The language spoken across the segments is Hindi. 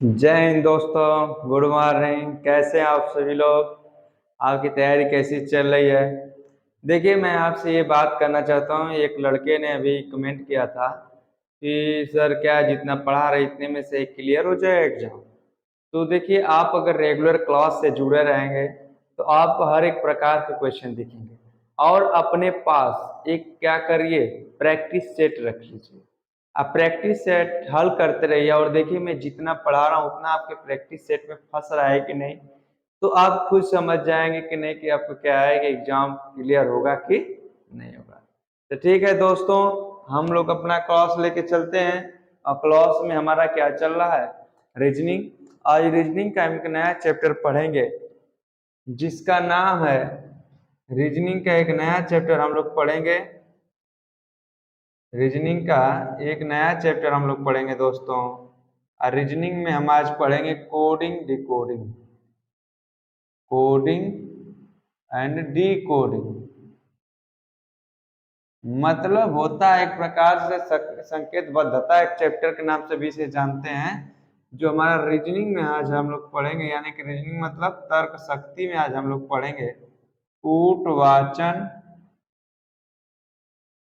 जय हिंद दोस्तों, गुड मॉर्निंग। कैसे हैं आप सभी लोग? आपकी तैयारी कैसी चल रही है? देखिए, मैं आपसे ये बात करना चाहता हूँ। एक लड़के ने अभी कमेंट किया था कि सर क्या जितना पढ़ा रहे इतने में से क्लियर हो जाए एग्जाम। तो देखिए, आप अगर रेगुलर क्लास से जुड़े रहेंगे तो आपको हर एक प्रकार के क्वेश्चन दिखेंगे। और अपने पास एक क्या करिए, प्रैक्टिस सेट रख लीजिए। आप प्रैक्टिस सेट हल करते रहिए और देखिए मैं जितना पढ़ा रहा हूँ उतना आपके प्रैक्टिस सेट में फंस रहा है कि नहीं। तो आप खुद समझ जाएंगे कि नहीं कि आपको क्या है कि एग्जाम क्लियर होगा कि नहीं होगा। तो ठीक है दोस्तों, हम लोग अपना क्लास लेके चलते हैं। और क्लास में हमारा क्या चल रहा है, रीजनिंग। आज रीजनिंग का हम एक नया चैप्टर पढ़ेंगे जिसका नाम है, रीजनिंग का एक नया चैप्टर हम लोग पढ़ेंगे। रीजनिंग का एक नया चैप्टर हम लोग पढ़ेंगे दोस्तों। और रीजनिंग में हम आज पढ़ेंगे coding decoding, coding and decoding. मतलब होता है एक प्रकार से संकेतबद्धता, एक चैप्टर के नाम से भी इसे जानते हैं। जो हमारा रीजनिंग में आज हम लोग पढ़ेंगे, यानी कि रीजनिंग मतलब तर्क शक्ति में आज हम लोग पढ़ेंगे कूटवाचन,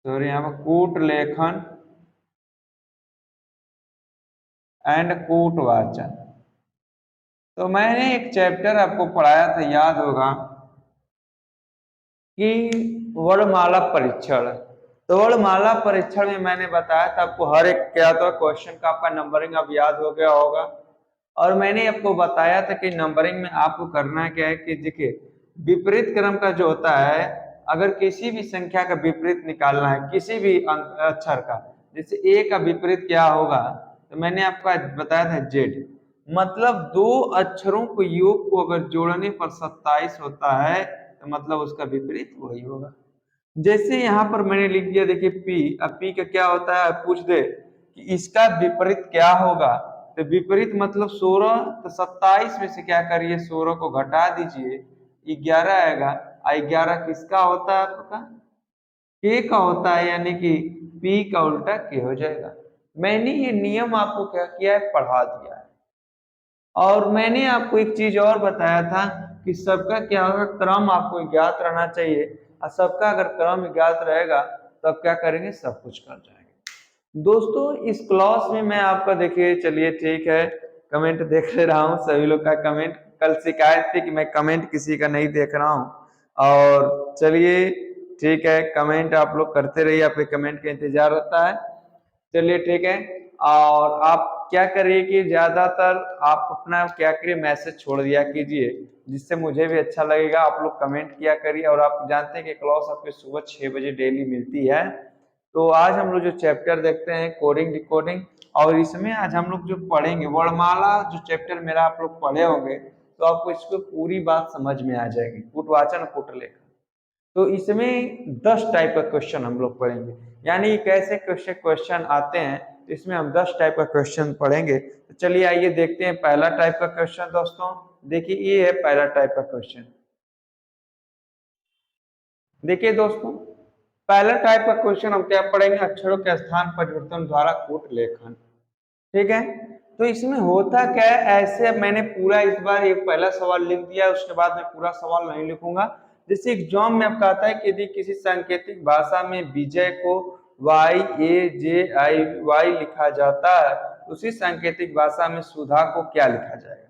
सॉरी यहाँ पर कूट लेखन एंड कूटवाचन। तो मैंने एक चैप्टर आपको पढ़ाया था, याद होगा, कि वर्णमाला परीक्षण। तो वर्णमाला परीक्षण में मैंने बताया था आपको हर एक क्या था क्वेश्चन का आपका नंबरिंग अब याद हो गया होगा। और मैंने आपको बताया था कि नंबरिंग में आपको करना क्या है कि देखिए, विपरीत क्रम का जो होता है, अगर किसी भी संख्या का विपरीत निकालना है, किसी भी अक्षर का, जैसे ए का विपरीत क्या होगा, तो मैंने आपको बताया था जेड। मतलब दो अक्षरों को योग को अगर जोड़ने पर 27 होता है तो मतलब उसका विपरीत वही होगा। जैसे यहाँ पर मैंने लिख दिया, देखिए पी। अब पी का क्या होता है, पूछ दे कि इसका विपरीत क्या होगा, तो विपरीत मतलब 16। तो 27 में से क्या करिए, 16 को घटा दीजिए, 11 आएगा। 11 किसका होता है आपका, के का होता है, यानी कि पी का उल्टा के हो जाएगा। मैंने ये नियम आपको क्या किया है, पढ़ा दिया है। और मैंने आपको एक चीज और बताया था कि सबका क्या होगा, क्रम आपको ज्ञात रहना चाहिए। और सबका अगर क्रम ज्ञात रहेगा तो आप क्या करेंगे, सब कुछ कर जाएंगे। दोस्तों इस क्लास में मैं आपका, देखिए चलिए ठीक है, कमेंट देख ले रहा हूँ सभी लोग का कमेंट। कल शिकायत थी कि मैं कमेंट किसी का नहीं देख रहा हूँ। और चलिए ठीक है, कमेंट आप लोग करते रहिए, आपके कमेंट का इंतजार रहता है। चलिए ठीक है। और आप क्या करिए कि ज्यादातर आप अपना क्या करिए, मैसेज छोड़ दिया कीजिए, जिससे मुझे भी अच्छा लगेगा। आप लोग कमेंट किया करिए। और आप जानते हैं कि क्लास आपके सुबह 6 बजे डेली मिलती है। तो आज हम लोग जो चैप्टर देखते हैं कोडिंग डिकोडिंग, और इसमें आज हम लोग जो पढ़ेंगे वर्णमाला, जो चैप्टर मेरा आप लोग पढ़े होंगे तो आपको इसको पूरी बात समझ में आ जाएगी, कूटवाचन कूटलेखन। तो इसमें 10 टाइप का क्वेश्चन हम लोग पढ़ेंगे, यानी कैसे कैसे क्वेश्चन आते हैं। तो इसमें हम 10 टाइप का क्वेश्चन पढ़ेंगे। तो चलिए आइए देखते हैं पहला टाइप का क्वेश्चन दोस्तों। देखिए ये है पहला टाइप का क्वेश्चन। देखिए दोस्तों, पहला टाइप का क्वेश्चन हम क्या पढ़ेंगे, अक्षरों के स्थान परिवर्तन द्वारा कूट लेखन। ठीक है। तो इसमें होता क्या है, ऐसे मैंने पूरा इस बार एक पहला सवाल लिख दिया, उसके बाद मैं पूरा सवाल नहीं लिखूंगा। जैसे एग्जाम में आपका आता है कि यदि किसी सांकेतिक भाषा में विजय को YAJIY लिखा जाता है, उसी सांकेतिक भाषा में सुधा को क्या लिखा जाएगा।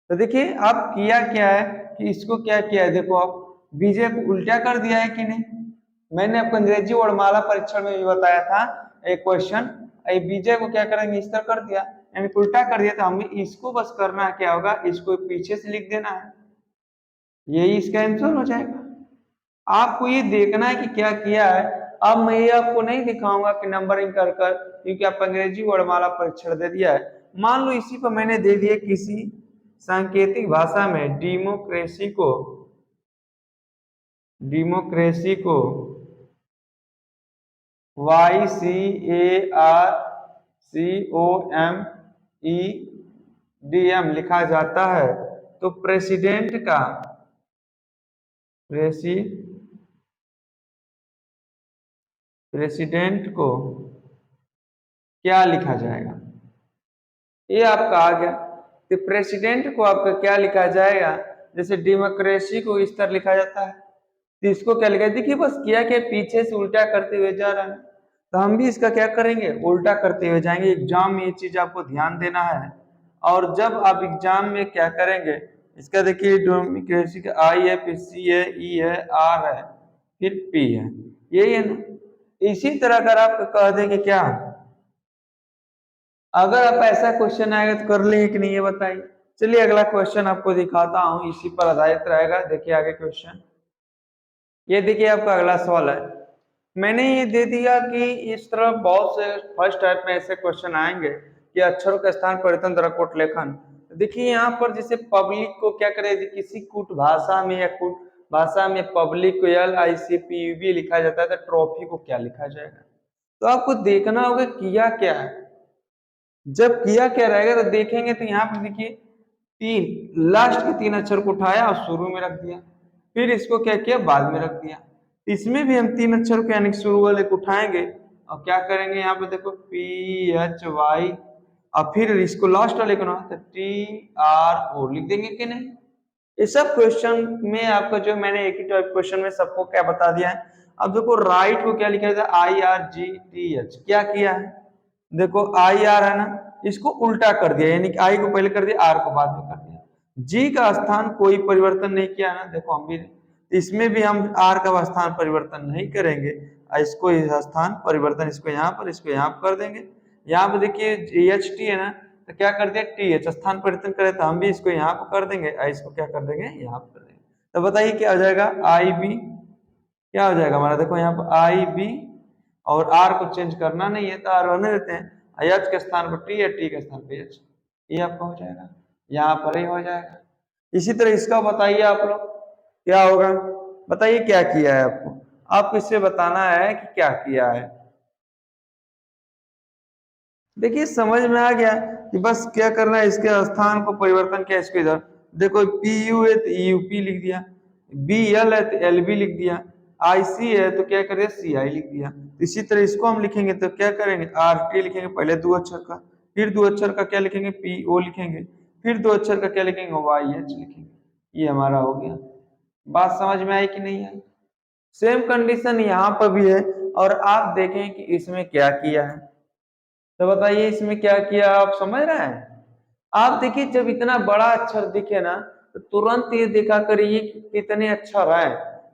तो देखिए आप किया क्या है कि इसको क्या किया है, देखो आप विजय को उल्टा कर दिया है कि नहीं। मैंने आपको अंग्रेजी वर्णमाला परीक्षण में भी बताया था एक क्वेश्चन, विजय को क्या करेंगे, इस तरह कर दिया, यानी उल्टा कर दिया। तो हमें इसको बस करना क्या होगा, इसको पीछे से लिख देना है, यही इसका आंसर हो जाएगा। आपको ये देखना है कि क्या किया है। अब मैं ये आपको नहीं दिखाऊंगा कि नंबरिंग कर कर, क्योंकि आप अंग्रेजी वर्णमाला परीक्षण दे दिया है। मान लो इसी पर मैंने दे दिया किसी सांकेतिक भाषा में डेमोक्रेसी को YCARCOMEDM लिखा जाता है, तो प्रेसिडेंट को क्या लिखा जाएगा। ये आपका आ गया। तो प्रेसिडेंट को आपका क्या लिखा जाएगा, जैसे डेमोक्रेसी को इस तरह लिखा जाता है, तो इसको क्या लिखा, देखिए बस किया क्या, पीछे से उल्टा करते हुए जा रहा है, तो हम भी इसका क्या करेंगे, उल्टा करते हुए जाएंगे। एग्जाम में ये चीज आपको ध्यान देना है। और जब आप एग्जाम में क्या करेंगे, इसका देखिए डेमोक्रेसी का आई है, फिर सी है, ई है, आर है, फिर पी है, यही है ना। इसी तरह अगर आप कह देंगे क्या, अगर आप ऐसा क्वेश्चन आएगा तो कर लेंगे कि नहीं, ये बताइए। चलिए अगला क्वेश्चन आपको दिखाता हूं, इसी पर आधारित रहेगा। देखिए आगे क्वेश्चन, ये देखिए आपका अगला सवाल है। मैंने ये दे दिया कि इस तरह बहुत से फर्स्ट टाइप में ऐसे क्वेश्चन आएंगे कि अक्षरों के स्थान परिवर्तन द्वारा कूट लेखन। देखिए यहाँ पर जैसे पब्लिक को क्या करे, किसी कूट भाषा में या कूट भाषा में पब्लिक को LICPUB लिखा जाता है, तो ट्रॉफी को क्या लिखा जाएगा। तो आपको देखना होगा किया क्या है। जब किया क्या रहेगा तो देखेंगे, तो यहाँ पर देखिए तीन लास्ट के तीन अक्षर को उठाया और शुरू में रख दिया, फिर इसको क्या किया, बाद में रख दिया। इसमें भी हम तीन अक्षर को यानी शुरू वाले को उठाएंगे और क्या करेंगे, यहाँ पे देखो PHY, और फिर इसको लास्ट वाले को ना तो TRO लिख देंगे कि नहीं। ये सब क्वेश्चन में आपका जो मैंने एक ही टाइप क्वेश्चन में सबको क्या बता दिया है। अब देखो राइट को क्या लिखा जाता है, IRGTH, क्या किया है, देखो IR है ना, इसको उल्टा कर दिया, यानी कि I को पहले कर दिया, R को बाद में कर दिया। G का स्थान कोई परिवर्तन नहीं किया ना, देखो हम भी, इसमें भी हम R का स्थान परिवर्तन नहीं करेंगे, इसको स्थान परिवर्तन, इसको यहाँ पर, इसको यहाँ पर कर देंगे। यहाँ पर देखिए HT है ना, तो क्या कर दिया, TH स्थान परिवर्तन करे, तो हम भी इसको यहाँ पर कर देंगे, इसको क्या कर देंगे, यहाँ पर कर देंगे। तो बताइए क्या हो जाएगा, IB क्या हो जाएगा हमारा, देखो यहाँ पर IB, और R को चेंज करना नहीं है तो R रहने देते हैं, H के स्थान पर T या T के स्थान पर H, ये आपका हो जाएगा, यहाँ पर ही हो जाएगा। इसी तरह इसका बताइए आप लोग क्या होगा, बताइए क्या किया है आपको, आपको इससे बताना है कि क्या किया है। देखिए समझ में आ गया कि बस क्या करना है, इसके स्थान को परिवर्तन किया, इसको इधर देखो, PU है तो UP लिख दिया, BL है तो LB लिख दिया, IC है तो क्या कर दिया, CI लिख दिया। इसी तरह इसको हम लिखेंगे तो क्या करेंगे, RT लिखेंगे, पहले दो अक्षर का, फिर दो अक्षर का क्या लिखेंगे, PO लिखेंगे, फिर दो अक्षर का क्या लिखेंगे, YH लिखेंगे। ये हमारा हो गया। बात समझ में आई कि नहीं आई। सेम कंडीशन यहाँ पर भी है, और आप देखें कि इसमें क्या किया है, तो बताइए इसमें क्या किया, आप समझ रहे हैं। आप देखिए जब इतना बड़ा अक्षर दिखे ना, तो तुरंत ये देखा करिए कि कितने अक्षर है,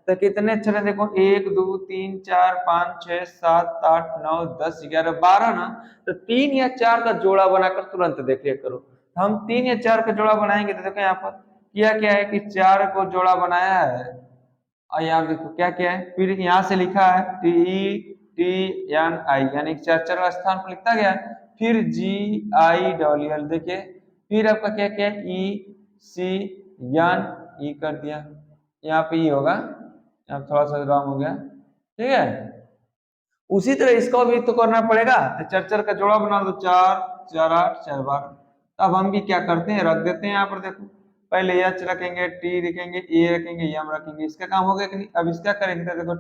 तो कितने अक्षर है, देखो 1 2 3 4 5 6 7 8 9 10 11 12 ना, तो 3 या 4 का जोड़ा बनाकर तुरंत देख लिया करो। हम 3 या 4 का जोड़ा बनाएंगे तो देखो यहाँ पर किया क्या है कि 4 को जोड़ा बनाया है, और यहाँ देखो क्या क्या है, फिर यहाँ से लिखा है TENI, यानी चार चार स्थान पर लिखता गया, फिर GIL देखिए, फिर आपका क्या क्या है, ECN कर दिया, यहाँ पे ई होगा, यहाँ थोड़ा सा रॉन्ग हो गया, ठीक है। उसी तरह इसको भी तो करना पड़ेगा, तो चार चार का जोड़ा बना दो, 4 4 8 4 12। अब हम भी क्या करते हैं, रख देते हैं यहाँ पर, देखो पहले H रखेंगे, T रखेंगे, A रखेंगे, M रखेंगे, इसका काम हो गया कि नहीं। अब इसका करेंगे तो देखो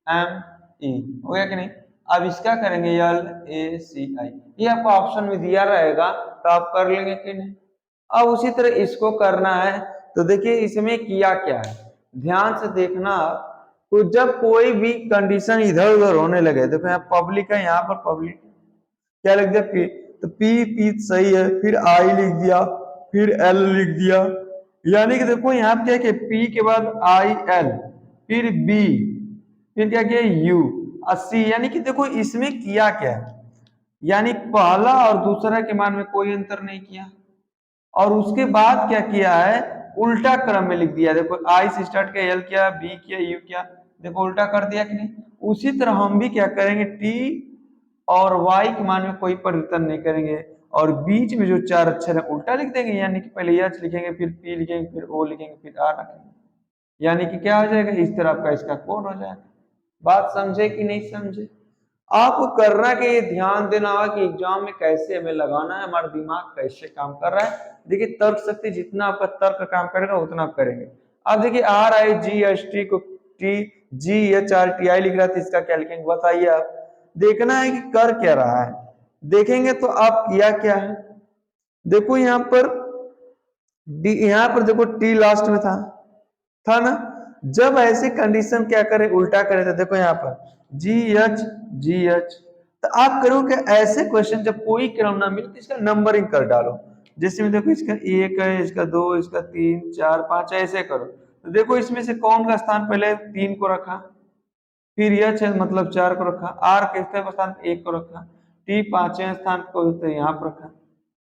TAME हो गया कि नहीं। अब इसका करेंगे LACI, ये आपको ऑप्शन में दिया रहेगा, तो आप कर लेंगे कि नहीं। अब उसी तरह इसको करना है, तो देखिए इसमें किया क्या है, ध्यान से देखना। तो जब कोई भी कंडीशन इधर उधर होने लगे, देखो यहाँ पब्लिक है, यहाँ पर पब्लिक क्या लिख दिया, पी, तो पी सही है, फिर आई लिख दिया, फिर एल लिख दिया, यानी कि देखो यहाँ पे क्या पी के बाद IL, फिर बी, फिर क्या किया यू, और सी, यानी कि देखो इसमें किया क्या है, यानी पहला और दूसरा के मान में कोई अंतर नहीं किया, और उसके बाद क्या किया है, उल्टा क्रम में लिख दिया। देखो आई से स्टार्ट किया, एल किया, बी किया, यू किया, देखो उल्टा कर दिया कि नहीं। उसी तरह हम भी क्या करेंगे, टी और वाई के मान में कोई परिवर्तन नहीं करेंगे, और बीच में जो चार अक्षर है उल्टा लिख देंगे, यानी कि पहले एच लिखेंगे, फिर पी लिखेंगे, फिर ओ लिखेंगे, फिर आर लिखेंगे, यानी कि क्या हो जाएगा, इस तरह आपका इसका कोड हो जाएगा। बात समझे कि नहीं समझे। आपको करना कि ये ध्यान देना होगा कि एग्जाम में कैसे हमें लगाना है, हमारा दिमाग कैसे काम कर रहा है। देखिए तर्क शक्ति जितना आपका तर्क काम करेगा उतना आप करेंगे। अब देखिए RIGST को TGHRTI लिख रहा था, इसका क्या लिखेंगे बताइए आप। देखना है कि कर क्या रहा है, देखेंगे तो आप किया क्या है, देखो यहाँ पर डी, यहाँ पर देखो टी लास्ट में था ना। जब ऐसी कंडीशन क्या करे, उल्टा करे, तो देखो यहाँ पर जी एच, तो आप करो कि ऐसे क्वेश्चन जब कोई क्रम ना मिले तो इसका नंबरिंग कर डालो। जैसे में देखो इसका एक है, इसका दो, इसका तीन, चार, पांच, ऐसे करो। तो देखो इसमें से कौन का स्थान पहले तीन को रखा, फिर एच है मतलब चार को रखा, आर किसके स्थान पे एक को रखा, टी पांचवें स्थान को तो यहाँ पर रखा।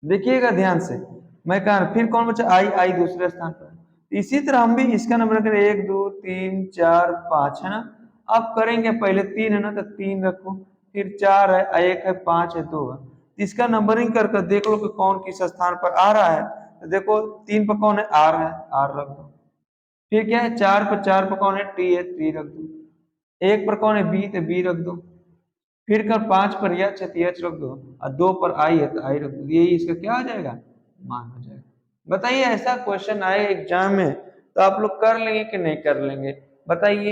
देखिएगा ध्यान से, मैं कहा फिर कौन बचा, आई दूसरे स्थान पर। इसी तरह हम भी इसका नंबर करें, एक दो तीन चार पांच, है ना। आप करेंगे पहले तीन है ना, तो तीन रखो, फिर चार है, एक है, पांच है, दो है। इसका नंबरिंग कर कर देख लो कि कौन किस स्थान पर आ रहा है। तो देखो तीन पर कौन है, आर है, आर रख दो। फिर क्या है, चार पर कौन है, टी है, टी रख दो। एक पर कौन है, बी, तो बी रख दो। फिर कर पांच पर एच है, तो एच रख दो। और दो पर आई है, तो आई रख दो। यही इसका क्या आ जाएगा, मान हो जाएगा। बताइए ऐसा क्वेश्चन आए एग्जाम में तो आप लोग कर लेंगे कि नहीं कर लेंगे, बताइए।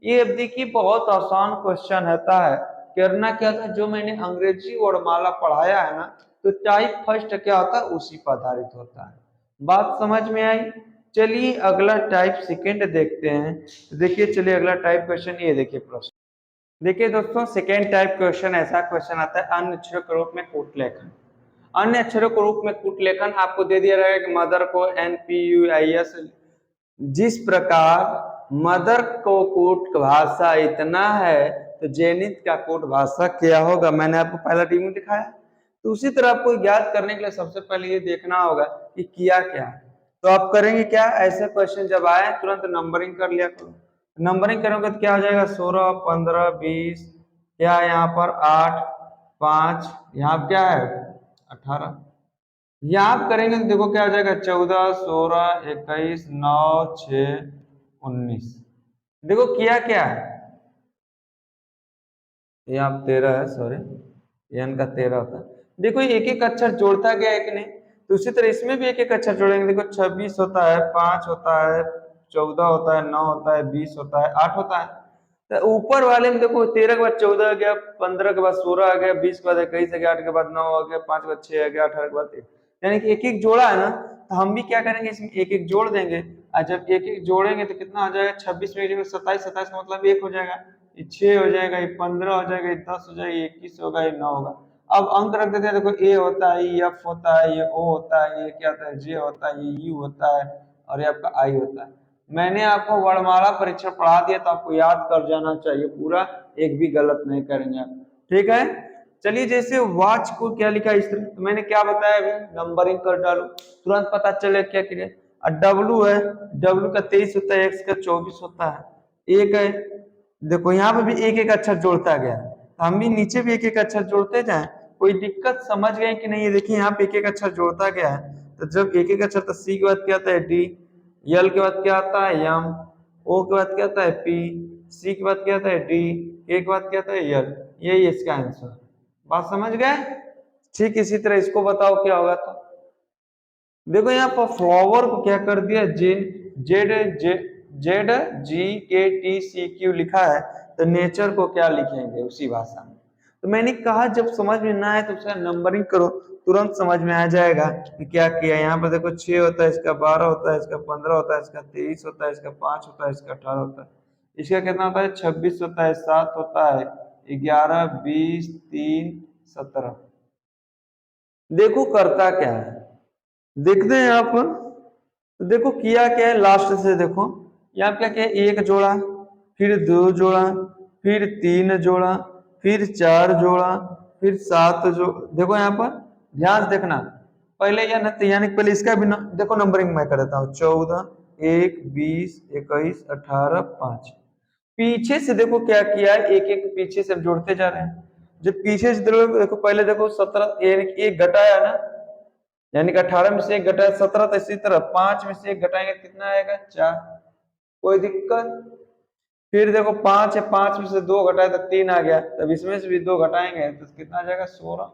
ये अब देखिए बहुत आसान क्वेश्चन रहता है। करना क्या था, जो मैंने अंग्रेजी वर्णमाला पढ़ाया है ना, तो टाइप फर्स्ट क्या होता है उसी पर आधारित होता है। बात समझ में आई। चलिए अगला टाइप सेकेंड देखते हैं। देखिए चलिए अगला टाइप क्वेश्चन, ये देखिए प्रश्न। देखिए दोस्तों सेकेंड टाइप क्वेश्चन ऐसा क्वेश्चन आता है, अन्य अक्षरों के रूप में कूट लेखन। अन्य अक्षरों के रूप में कूट लेखन आपको दे दिया रहेगा कि मदर को NPUIS। जिस प्रकार मदर को कूट भाषा इतना है, तो जेनिथ का कूट भाषा क्या होगा, मैंने आपको पहला डेमो दिखाया। तो उसी तरह आपको याद करने के लिए सबसे पहले ये देखना होगा कि किया क्या है। तो आप करेंगे क्या, ऐसे क्वेश्चन जब आए तुरंत नंबरिंग कर लिया करो। नंबरिंग करोगे तो क्या हो जाएगा, 16, 15, 20, क्या यहाँ पर 8, 5, यहाँ क्या है 18। यहाँ आप करेंगे तो देखो क्या हो जाएगा, 14, 16, 21, 9, 6, 19। देखो किया क्या है, यहाँ 13 है, सॉरी एन का 13 होता है। देखो एक एक अक्षर जोड़ता गया एक ने, तो उसी तरह इसमें भी एक एक अक्षर जोड़ेंगे। देखो 26 होता है, 5 होता है, 14 होता है, 9 होता है, 20 होता है, 8 होता है। तो ऊपर वाले में देखो 13 के बाद 14 आ गया, 15 के बाद 16 आ गया, 20 के बाद 21 आ गया, 8 के बाद 9 आ गया, 5 के बाद 6 आ गया, 18 के बाद 1। यानी कि एक एक जोड़ा है ना, तो हम भी क्या करेंगे, इसमें एक एक जोड़ देंगे। और जब एक एक जोड़ेंगे तो कितना आ जाएगा, 26 में 27, 27 का मतलब 1 हो जाएगा, ये 6 हो जाएगा, ये 15 हो जाएगा, ये 10 हो जाएगा, ये 21 होगा, ये 9 होगा। अब अंक रख देते हैं, देखो ए होता है, ये एफ होता है, ये ओ होता है, ये क्या होता है, जे होता है, ये यू होता है, और ये आपका आई होता है। मैंने आपको वर्णमाला परीक्षण पढ़ा दिया, तो आपको याद कर जाना चाहिए पूरा, एक भी गलत नहीं करेंगे आप, ठीक है। चलिए जैसे वॉच को क्या लिखा है इस तरह, तो मैंने क्या बताया अभी, नंबरिंग कर डालो, तुरंत पता चले क्या करें। और डब्लू है, डब्लू का 23 होता है, एक्स का 24 होता है, एक है। देखो यहाँ पे भी एक एक अक्षर जोड़ता गया, हम भी नीचे भी एक एक अक्षर जोड़ते जाएं। कोई दिक्कत समझ गए कि नहीं, ये देखिए यहाँ पे एक एक अक्षर जोड़ता गया है। तो जब एक एक अक्षर, तो सी के बाद क्या आता है डी, यल के बाद क्या आता है यम, ओ के बाद क्या आता है पी, सी के बाद क्या आता है डी, ए के बाद क्या आता है यल। यही इसका आंसर, बात समझ गए। ठीक इसी तरह इसको बताओ क्या होगा। तो देखो यहाँ पर फ्लावर को क्या कर दिया, जेड जेड GKTCQ लिखा है, तो नेचर को क्या लिखेंगे उसी भाषा में। तो मैंने कहा जब समझ में ना आए तो उसका नंबरिंग करो, तुरंत समझ में आ जाएगा कि क्या किया। यहाँ पर देखो 6 होता है, इसका 12 होता है, इसका 15 होता है, इसका 23 होता है, इसका 5 होता है, इसका 18 होता है, इसका कितना होता है 26 होता है, 7 होता है, 11, 20, 3, 17। देखो करता क्या है, देखते हैं यहाँ पर। तो देखो किया क्या है, लास्ट से देखो यहाँ क्या क्या है, एक जोड़ा, फिर दो जोड़ा, फिर तीन जोड़ा, फिर चार जोड़ा, फिर सात देखो यहाँ पर ध्यान से देखना, पहले यानी पहले इसका भी देखो नंबरिंग मैं कर देता हूँ, 14, 1, 20, 21, 18, 5। पीछे से देखो क्या किया है, एक एक पीछे से जोड़ते जा रहे हैं। जब पीछे से देखो पहले देखो 17, एक घटाया ना, यानी कि 18 में से एक घटाया 17, तो इसी तरह 5 में से एक घटाएंगे कितना आएगा 4, कोई दिक्कत। फिर देखो 5 है, 5 में से 2 घटाए तो 3 आ गया, तब इसमें से भी 2 घटाएंगे तो कितना आ जाएगा 16।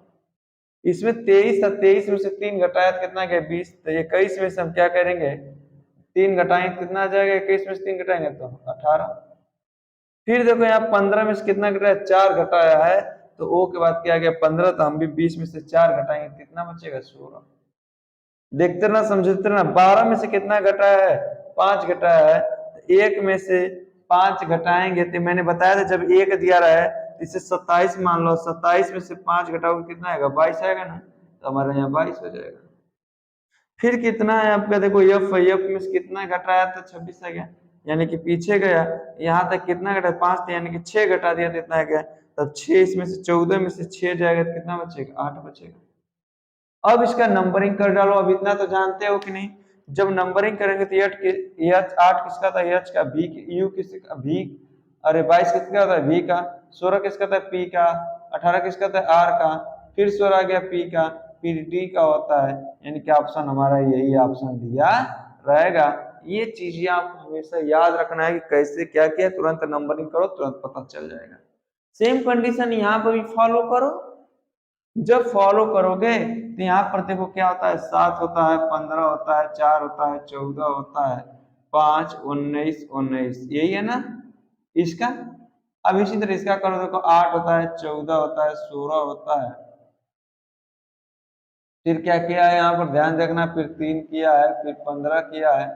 इसमें 23 था, 23 में से 3 घटाया तो कितना गया 20, तो 21 में से हम क्या करेंगे 3 घटाएंगे कितना आ जाएगा, 21 में से 3 घटाएंगे तो 18। फिर देखो यहाँ 15 में से कितना घटाया 4 घटाया है, तो ओ के बाद क्या आ गया 15, तो हम भी 20 में से 4 घटाएंगे, कितना बचेगा 16। देखते ना समझते ना, 12 में से कितना घटा है 5 घटा है, तो एक में से 5 घटाएंगे, तो मैंने बताया था जब एक दिया रहा है तो इसे 27 मान लो, 27 में से 5 घटाओगे कितना आएगा 22 आएगा ना, तो हमारे यहाँ 22 हो जाएगा। फिर कितना है आपका, देखो एफ में से कितना घटाया था 26 आ गया, यानी कि पीछे गया, यहाँ तक कितना घटा 5 था, यानी कि 6 घटा दिया तो इतना आ गया, तब 6 इसमें से 14 में से 6 जाएगा तो कितना बचेगा 8 बचेगा। अब इसका नंबरिंग कर डालो, अब इतना तो जानते हो कि नहीं, जब नंबरिंग करेंगे तो यच 8 किसका था यच का, भी यू किसका भी, अरे 22 किसका था भी का, 16 किसका था पी का, 18 किसका था आर का, फिर 16 आ गया पी का, फिर डी का होता है, यानी कि ऑप्शन हमारा यही ऑप्शन दिया रहेगा। ये चीजें आपको हमेशा याद रखना है कि कैसे क्या किया, तुरंत नंबरिंग करो तुरंत पता चल जाएगा। सेम कंडीशन यहाँ पर भी फॉलो करो, जब फॉलो करोगे तो यहाँ पर देखो क्या होता है 7 होता है, 15 होता है, 4 होता है, 14 होता है, 5 19 19, यही है ना इसका। अब इसी तरह इसका करो, देखो 8 होता है, 14 होता है, 16 होता है, फिर क्या किया है यहाँ पर ध्यान देखना, फिर 3 किया है, फिर 15 किया है,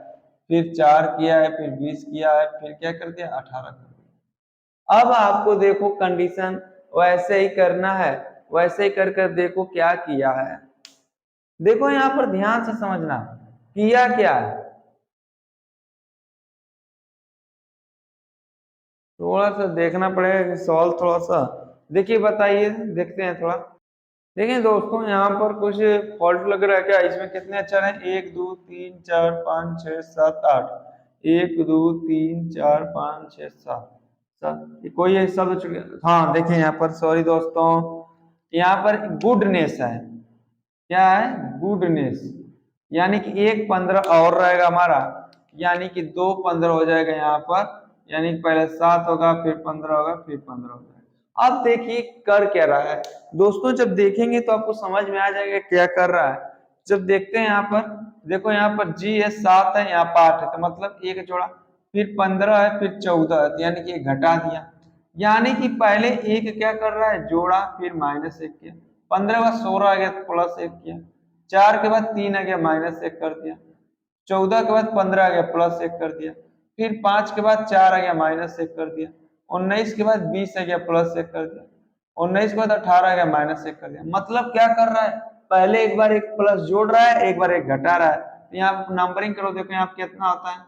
फिर 4 किया है, फिर 20 किया है, फिर क्या कर दिया 18 कर दिया। अब आपको देखो कंडीशन वैसे ही करना है, वैसे ही कर कर देखो क्या किया है। देखो यहाँ पर ध्यान से समझना किया क्या है, थोड़ा सा देखना पड़ेगा कि सॉल्व थोड़ा सा देखिए, बताइए देखते हैं थोड़ा। देखिए दोस्तों यहाँ पर कुछ फॉल्ट लग रहा है क्या, इसमें कितने अक्षर हैं 1 2 3 4 5 6 7 8, 1 2 3 4 5 6 7 7, कोई एक शब्द चुन गया। हाँ देखिए यहाँ पर, सॉरी दोस्तों, यहाँ पर गुडनेस है, क्या है गुडनेस, यानी कि एक 15 और रहेगा हमारा, यानी कि 2 15 हो जाएगा यहाँ पर, यानी कि पहले 7 होगा, फिर 15 होगा, फिर 15 हो जाएगा। अब देखिए कर क्या रहा है दोस्तों, जब देखेंगे तो आपको समझ में आ जाएगा क्या कर रहा है। जब देखते हैं यहाँ पर, देखो यहाँ पर जी है 7 है, यहाँ पर 8 है, तो मतलब एक जोड़ा, फिर 15 है, फिर 14 है, यानी कि घटा दिया, यानी कि पहले एक क्या कर रहा है जोड़ा, फिर -1 किया, 15 के बाद 16 आ गया +1 किया, 4 के बाद 3 आ गया -1 कर दिया, 14 के बाद 15 आ गया +1 कर दिया, फिर 5 के बाद 4 आ गया -1 कर दिया, 19 के बाद 20 आ गया +1 कर दिया, 19 के बाद 18 आ गया -1 कर दिया। मतलब क्या कर रहा है, पहले एक बार एक प्लस जोड़ रहा है, एक बार एक घटा रहा है। तो यहाँ नंबरिंग करो, देखो यहाँ कितना होता है,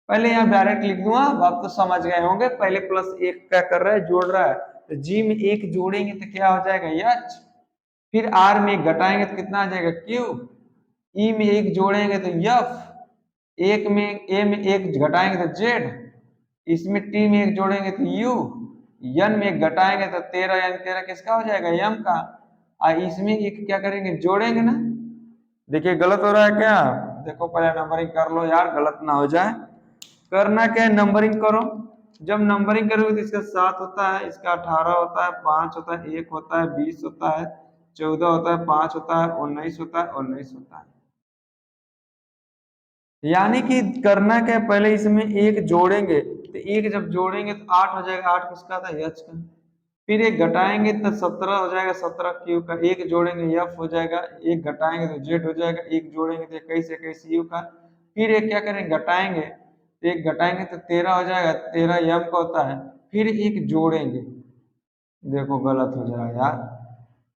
पहले यहाँ डायरेक्ट लिख दूंगा, आप तो समझ गए होंगे, पहले +1 क्या कर रहा है जोड़ रहा है, तो जी में एक जोड़ेंगे तो क्या हो जाएगा एच, फिर आर में एक घटाएंगे तो कितना आ जाएगा क्यू, ई में एक जोड़ेंगे तो एफ, एक में ए में एक घटाएंगे तो जेड, इसमें टी में एक जोड़ेंगे तो यू, यन में एक घटाएंगे तो 13, यानी 13 किसका हो जाएगा यम का, और इसमें एक क्या करेंगे जोड़ेंगे ना। देखिए गलत हो रहा है क्या, देखो पहले नंबरिंग कर लो यार, गलत ना हो जाए। करना क्या है नंबरिंग करो, जब नंबरिंग करोगे तो इसका 7 होता है, इसका 18 होता है, 5 होता है, 1 होता है, 20 होता है, 14 होता है, 5 होता है, 19 होता है, 19 होता है। यानी कि करना क्या है, पहले इसमें एक जोड़ेंगे, तो एक जब जोड़ेंगे तो 8 हो जाएगा, 8 किसका था एच का, फिर एक घटाएंगे तो 17 हो जाएगा, 17 क्यू का, एक जोड़ेंगे एफ हो जाएगा, एक घटाएंगे तो जेड हो जाएगा, एक जोड़ेंगे तो 21 21 यू का, फिर एक क्या करेंगे घटाएंगे, एक घटाएंगे तो 13 हो जाएगा, 13 एम का होता है, फिर एक जोड़ेंगे, देखो गलत हो जाएगा यार,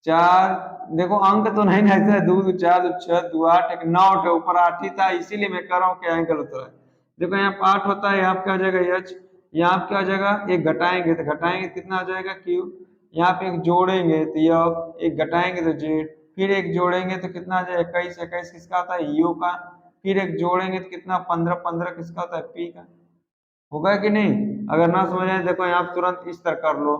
4, देखो अंक तो नहीं ना है, 2 2 4 2 6 2 8 एक 9 के ऊपर 8 ही था, इसीलिए मैं कर रहा हूँ क्या है गलत हो रहा है। देखो यहाँ 8 होता है, यहाँ पे क्या हो जाएगा एच, यहाँ पे क्या हो जाएगा, एक घटाएंगे तो घटाएंगे कितना हो जाएगा क्यू, यहाँ पे एक जोड़ेंगे तो यफ, एक घटाएंगे तो जेड, फिर एक जोड़ेंगे तो कितना आ जाएगा 21 21 किसका आता है यू का, फिर एक जोड़ेंगे तो कितना 15 15 किसका होता है पी का। होगा कि नहीं, अगर ना समझ आए देखो यहाँ तुरंत इस तरह कर लो,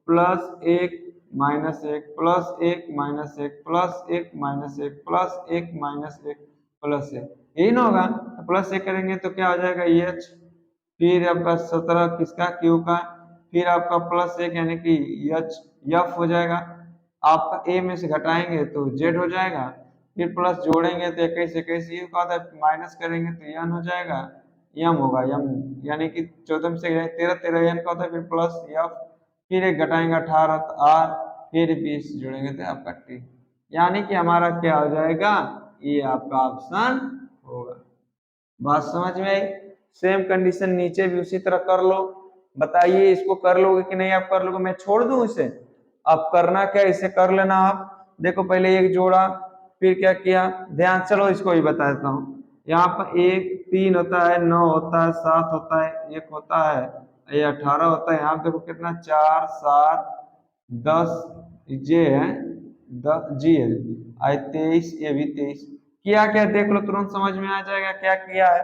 +1 -1 +1 -1 +1 -1 +1 -1 +1, यही ना होगा, +1 करेंगे तो क्या हो जाएगा एच, फिर आपका 17 किसका क्यू का, फिर आपका +1 यानी कि एच एफ हो जाएगा, आपका ए में से घटाएंगे तो जेड हो जाएगा, फिर प्लस जोड़ेंगे तो 21 21 यू का होता है, माइनस करेंगे तो यन हो जाएगा, यम होगा यम, यानी कि 14 से 13 13 यन का होता है, फिर प्लस एफ, फिर एक घटाएंगे 18 तो आर, फिर 20 जोड़ेंगे तो आपका टी, यानी कि हमारा क्या हो जाएगा, ये आपका ऑप्शन होगा। बात समझ में आई। सेम कंडीशन नीचे भी उसी तरह कर लो। बताइए इसको कर लोगे कि नहीं, आप कर लोगे, मैं छोड़ दूं इसे? आप करना क्या, इसे कर लेना आप। देखो पहले एक जोड़ा, फिर क्या किया, ध्यान, चलो इसको ही बता देता हूँ। यहाँ पर 1 3 होता है, 9 होता है, 7 होता है, 1 होता है, ये 18 होता है। यहाँ देखो कितना, 4 7 10 जे है, 10 जी है, आई 23, ये भी 23। किया क्या देख लो, तुरंत समझ में आ जाएगा क्या किया है।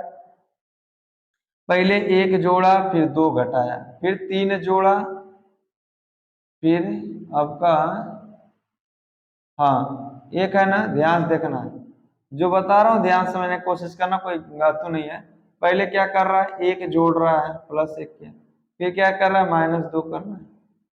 पहले 1 जोड़ा, फिर 2 घटाया, फिर 3 जोड़ा, फिर आपका, हाँ एक है ना, ध्यान देखना है जो बता रहा हूँ, ध्यान समझने की कोशिश करना, कोई गातू नहीं है। पहले क्या कर रहा है, 1 जोड़ रहा है, +1 किया, फिर क्या कर रहा है, -2 कर रहा है,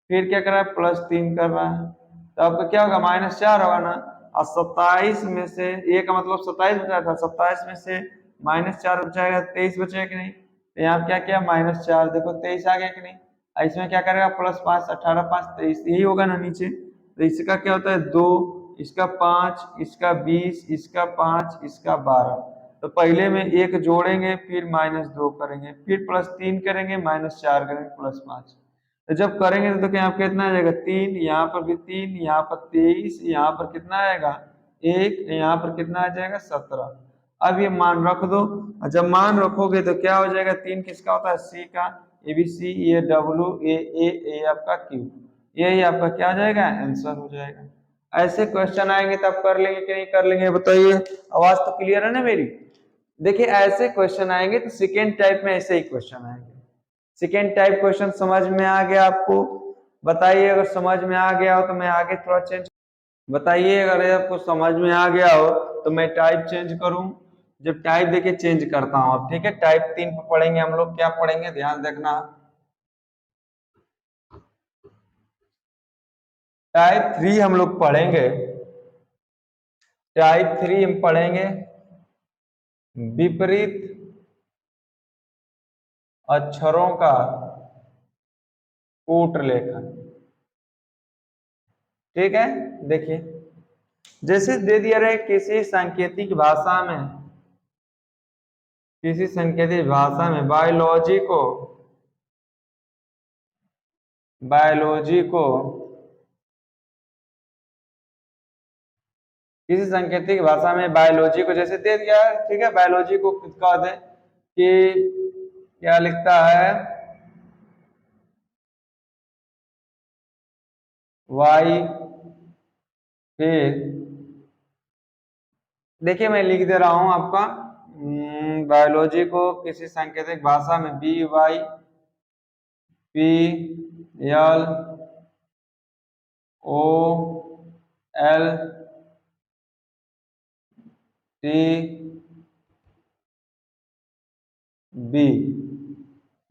फिर क्या कर रहा है, +3 कर रहा है, तो आपका क्या होगा, -4 होगा ना। और 27 में से, ये का मतलब 27 बचा था, 27 में से -4 बचाएगा, 23 बचेगा कि नहीं। तो यहाँ क्या किया, -4, देखो 23 आ गया कि नहीं। और इसमें क्या करेगा, +5, 18 5 23, यही होगा ना नीचे। तो इसका क्या होता है, 2, इसका 5, इसका 20, इसका 5, इसका 12। तो पहले में 1 जोड़ेंगे, फिर -2 करेंगे, फिर +3 करेंगे, -4 करेंगे, +5। तो जब करेंगे तो क्या कितना आ जाएगा, 3, यहाँ पर भी 3, यहाँ पर 23, यहाँ पर कितना आएगा 1, यहाँ पर कितना आ जाएगा 17। अब ये मान रख दो, और जब मान रखोगे तो क्या हो जाएगा, 3 किसका होता है, सी का, ये भी सी, ये डब्ल्यू, ए आपका क्यू, यही आपका क्या हो जाएगा, आंसर हो जाएगा। ऐसे क्वेश्चन आएंगे तब कर लेंगे कि नहीं कर लेंगे, बताइए। आवाज तो क्लियर है ना मेरी। देखिए ऐसे क्वेश्चन आएंगे तो सेकेंड टाइप में ऐसे ही क्वेश्चन आएंगे। सेकेंड टाइप क्वेश्चन समझ में आ गया आपको, बताइए। अगर समझ में आ गया हो तो मैं आगे थोड़ा चेंज, बताइए अगर आपको समझ में आ गया हो तो मैं टाइप चेंज करूं। जब टाइप देखिए चेंज करता हूं अब, ठीक है। टाइप 3 पे पढ़ेंगे हम लोग, क्या पढ़ेंगे ध्यान देखना। टाइप 3 हम लोग पढ़ेंगे, टाइप 3 हम पढ़ेंगे विपरीत अक्षरों का कूट लेखन, ठीक है। देखिए जैसे दे दिया रहे, किसी सांकेतिक भाषा में, किसी सांकेतिक भाषा में बायोलॉजी को किसी सांकेतिक भाषा में बायोलॉजी को जैसे दे दिया है, ठीक है। बायोलॉजी को कह दे कि क्या लिखता है, वाई, फिर देखिए मैं लिख दे रहा हूं आपका, बायोलॉजी को किसी सांकेतिक भाषा में BYPLOTB,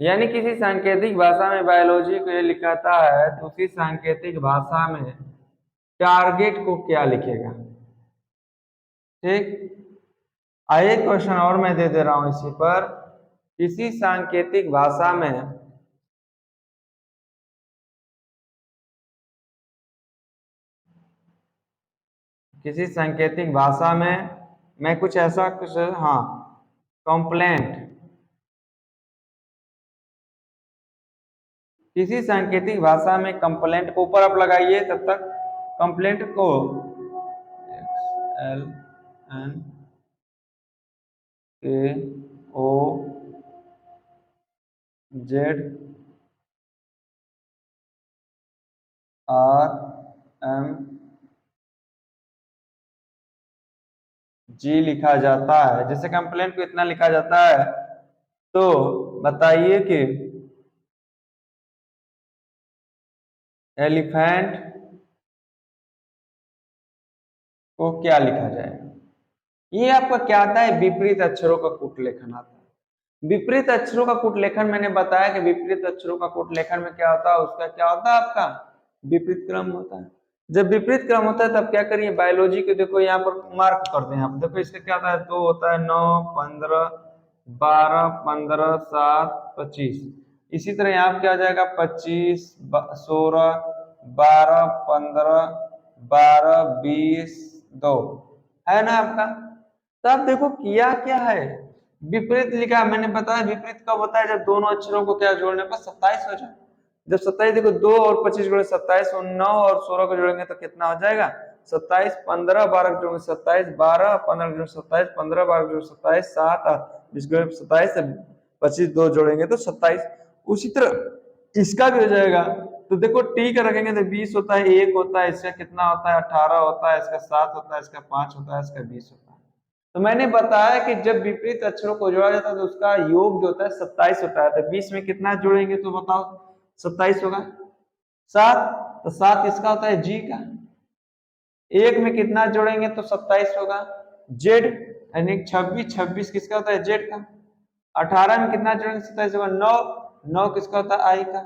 यानी किसी सांकेतिक भाषा में बायोलॉजी को ये लिखाता है तो उसी सांकेतिक भाषा में टारगेट को क्या लिखेगा, ठीक। आइए क्वेश्चन और मैं दे दे रहा हूं इसी पर, किसी सांकेतिक भाषा में किसी सांकेतिक भाषा में मैं कुछ ऐसा कुछ, हाँ, कंप्लेंट, किसी सांकेतिक भाषा में कंप्लेंट को ऊपर आप लगाइए तब तक, कंप्लेंट को LANKOZRMG लिखा जाता है। जैसे कंप्लेंट को इतना लिखा जाता है तो बताइए कि एलिफेंट को क्या लिखा जाएगा। ये आपका क्या आता है, विपरीत अक्षरों का कूट लेखन आता है। विपरीत अक्षरों का कूट लेखन मैंने बताया कि विपरीत अक्षरों का कूट लेखन में क्या होता है, उसका क्या होता है, आपका विपरीत क्रम होता है। जब विपरीत क्रम होता है तब क्या करिए, बायोलॉजी को देखो यहाँ पर मार्क करते हैं आप, देखो इसका क्या होता है, 2 होता है, 9 15 12 15 7 25। इसी तरह यहाँ क्या हो जाएगा, 25 16 12 15 12 20 2 है ना आपका। तो आप देखो किया क्या है, विपरीत लिखा है। मैंने बताया विपरीत कब होता है, जब दोनों अक्षरों को क्या जोड़ने पर 27 हो जाए। जब 27 देखो 2 और 25 जोड़े 27, 9 और 16 को जोड़ेंगे तो कितना हो जाएगा 27, 15 12 जोड़ेंगे 27, 12 15 जोड़े 27, 15 12 जोड़े 27, 7 20 जोड़े 27, 25 2 जोड़ेंगे तो 27। उसी तरह इसका भी हो जाएगा। तो देखो टी का रखेंगे तो 20 होता है, 1 होता है, इसका कितना होता है 18 होता है, इसका 7 होता है, इसका 5 होता है, इसका 20 होता है। तो मैंने बताया कि जब विपरीत अक्षरों को जोड़ा जाता है तो उसका योग जो होता है 27 होता है। तो 20 में कितना जोड़ेंगे तो बताओ 27 होगा। 7, तो 7 इसका होता है जी का। 1 में कितना जोड़ेंगे तो 27 होगा जेड, यानी 26, 26 किसका होता है जेड का। 18 में कितना जोड़ेंगे 27 होगा 9, 9 किसका होता है आई का।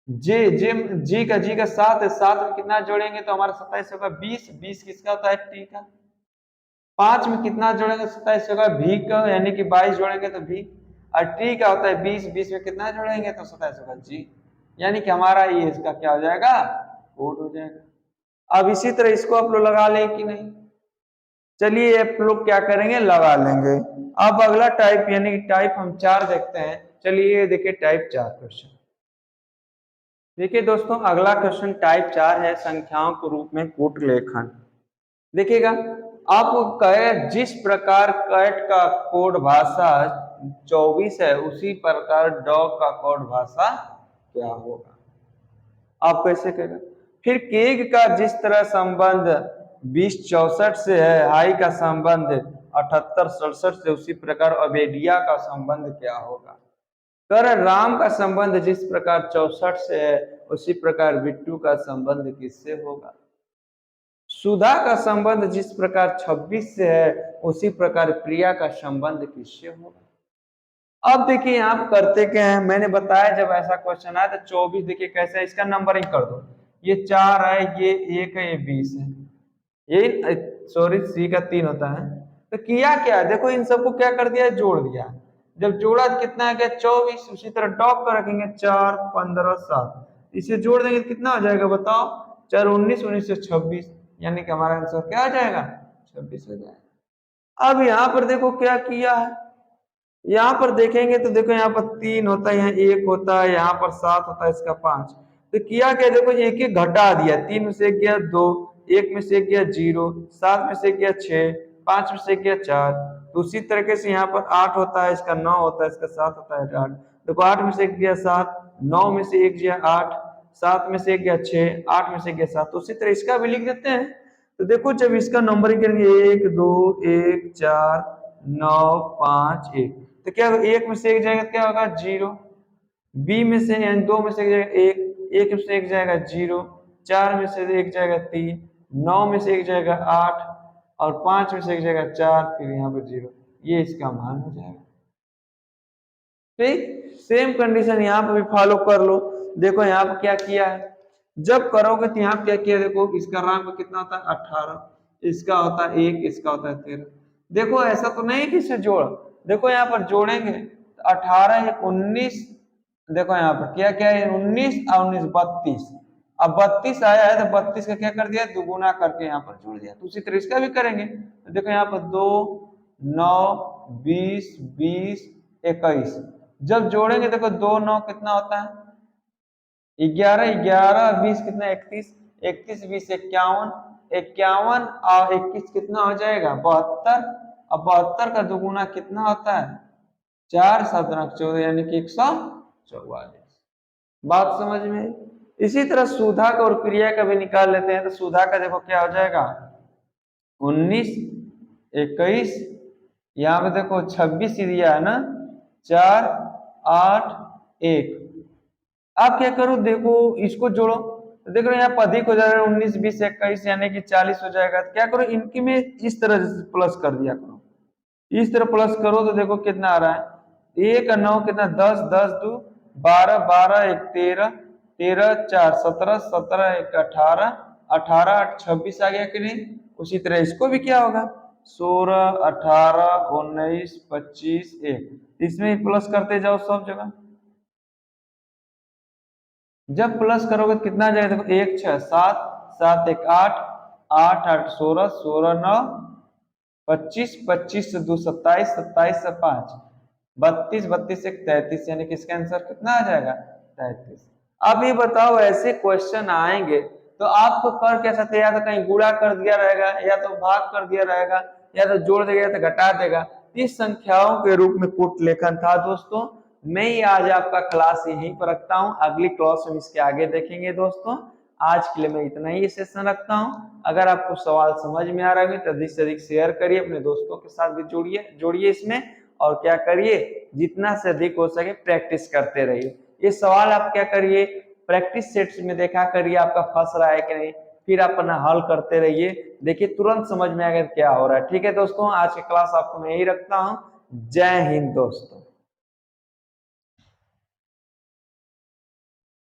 जे जे जी का 7 है, 7 में कितना जोड़ेंगे तो हमारा 27 होगा 20, 20 किसका होता है टी का। 5 में कितना जोड़ेंगे 27 होगा भी का, यानी कि 22 जोड़ेंगे तो भी। और टी का होता है 20, 20 में कितना जोड़ेंगे तो 27 होगा जी, यानी कि हमारा ये इसका क्या हो जाएगा कोड हो जाएगा। अब इसी तरह इसको आप लोग लगा लें कि नहीं, चलिए आप लोग क्या करेंगे लगा लेंगे। अब अगला टाइप यानी कि टाइप हम 4 देखते हैं। चलिए देखिए टाइप 4 क्वेश्चन। देखिए दोस्तों अगला क्वेश्चन टाइप 4 है, संख्याओं के रूप में कूट लेखन। देखिएगा आपको कहे जिस प्रकार कैट का कोड भाषा 24 है उसी प्रकार डॉग का कोड भाषा क्या होगा, आप कैसे करें। फिर केग का जिस तरह संबंध 2064 से है, हाई का संबंध 7867 से, उसी प्रकार अबेडिया का संबंध क्या होगा। कर राम का संबंध जिस प्रकार 64 से है उसी प्रकार बिट्टू का संबंध किससे होगा। सुधा का संबंध जिस प्रकार 26 से है उसी प्रकार प्रिया का संबंध किससे होगा। अब देखिए आप करते क्या है, मैंने बताया जब ऐसा क्वेश्चन आया तो 24 देखिए कैसे है, इसका नंबरिंग कर दो। ये 4 है, ये 1 है, ये 20 है, ये सॉरी सी का 3 होता है। तो किया क्या देखो इन सबको क्या कर दिया जोड़ दिया। जब जोड़ा तो कितना है 24, उसी तरह डॉग का रखेंगे 4 15 7, इसे जोड़ देंगे तो कितना हो जाएगा बताओ 4 19, 19 से 26, यानी कि हमारा आंसर क्या आ जाएगा 26 हो जाएगा। अब यहाँ पर देखो क्या किया है, यहाँ पर देखेंगे तो देखो यहाँ पर 3 होता है, यहाँ 1 होता है, यहाँ पर 7 होता है, इसका 5। तो किया क्या देखो एक एक घटा दिया, 3 में से एक गया 2, 1 में से एक गया 0, 7 में से एक गया 6, 5 में से एक गया 4। तो उसी तरीके से यहाँ पर 8 होता है, इसका 9 होता है, इसका 7 होता है 8। देखो 8 में से एक गया 7, 9 में से एक गया 8, 7 में से एक गया 6, 8 में से एक गया 7। तो उसी तरह इसका भी लिख देते हैं। तो देखो जब इसका नंबरिंग करेंगे 1 2 1 4 9 5 1, तो क्या होगा 1 में से एक जाएगा क्या होगा 0, बी में से यानी 2 में से एक जाएगा 1, 1 में से एक जाएगा 0, 4 में से एक जाएगा 3, 9 में से एक जाएगा 8 और 5 में से एक जाएगा 4, फिर यहाँ पर 0, ये इसका मान हो जाएगा। ठीक सेम कंडीशन यहाँ पर भी फॉलो कर लो। देखो यहाँ पर क्या किया है, जब करोगे तो यहाँ क्या किया देखो इसका रैंक कितना होता है 18, इसका होता है 1, इसका होता है 13। देखो ऐसा तो नहीं कि इसे जोड़, देखो यहाँ पर जोड़ेंगे तो 18 1 19, देखो यहाँ पर क्या क्या है 19 और 19 32। अब 32 आया है तो 32 का क्या कर दिया दुगुना करके यहाँ पर जोड़ दिया। तो उसी तरह इसका भी करेंगे तो देखो यहाँ पर 2 9 20 20 21, जब जोड़ेंगे देखो 2 9 कितना होता है 11, 11 20 कितना 31, 31 20 51, 51 और 21 कितना हो जाएगा 72। अब 72 का दुगुना कितना होता है 4 7 14, यानी कि 144। बात समझ में। इसी तरह सुधा का और प्रिया का भी निकाल लेते हैं। तो सुधा का देखो क्या हो जाएगा 19 21, यहाँ पे देखो 26 ही दिया है ना 4 8 1। आप क्या करो देखो इसको जोड़ो तो देखो यहाँ पर अधिक हो जाएगा 19 20 21, यानी कि 40 हो जाएगा। तो क्या करो इनकी में इस तरह से प्लस कर दिया करो, इस तरह प्लस करो तो देखो कितना आ रहा है 1 और 9 कितना 10 10 2 12 12 1 13 13 4 17 17 1 18 18 8 26 आ गया कि नहीं। उसी तरह इसको भी क्या होगा 16 18 19 25 1, इसमें प्लस करते जाओ सब जगह। जब प्लस करोगे तो कितना आ जाएगा, देखो 1 6 7, 7 1 8, 8 8 16, 16 9 25, 25 से 2 27, 27 से 5 32, 32 से 33, यानी कि इसका आंसर कितना आ जाएगा 33। अब ये बताओ ऐसे क्वेश्चन आएंगे तो आपको कर क्या सकते हैं, या तो कहीं गुणा कर दिया रहेगा, या तो भाग कर दिया रहेगा, या तो जोड़ देगा, या तो घटा देगा। इस संख्याओं के रूप में कूट लेखन था दोस्तों। मैं ही आज आपका क्लास यहीं पर रखता हूँ, अगली क्लास में इसके आगे देखेंगे दोस्तों। आज के लिए मैं इतना ही सेशन रखता हूँ। अगर आपको सवाल समझ में आ रहा है तो अधिक से अधिक शेयर करिए, अपने दोस्तों के साथ भी जोड़िए इसमें, और क्या करिए, जितना से अधिक हो सके प्रैक्टिस करते रहिए। ये सवाल आप क्या करिए, प्रैक्टिस सेट्स में देखा करिए आपका फंस रहा है कि नहीं, फिर अपना हल करते रहिए, देखिए तुरंत समझ में आएगा क्या हो रहा है। ठीक है दोस्तों, आज की क्लास आपको मैं यही रखता हूँ। जय हिंद दोस्तों।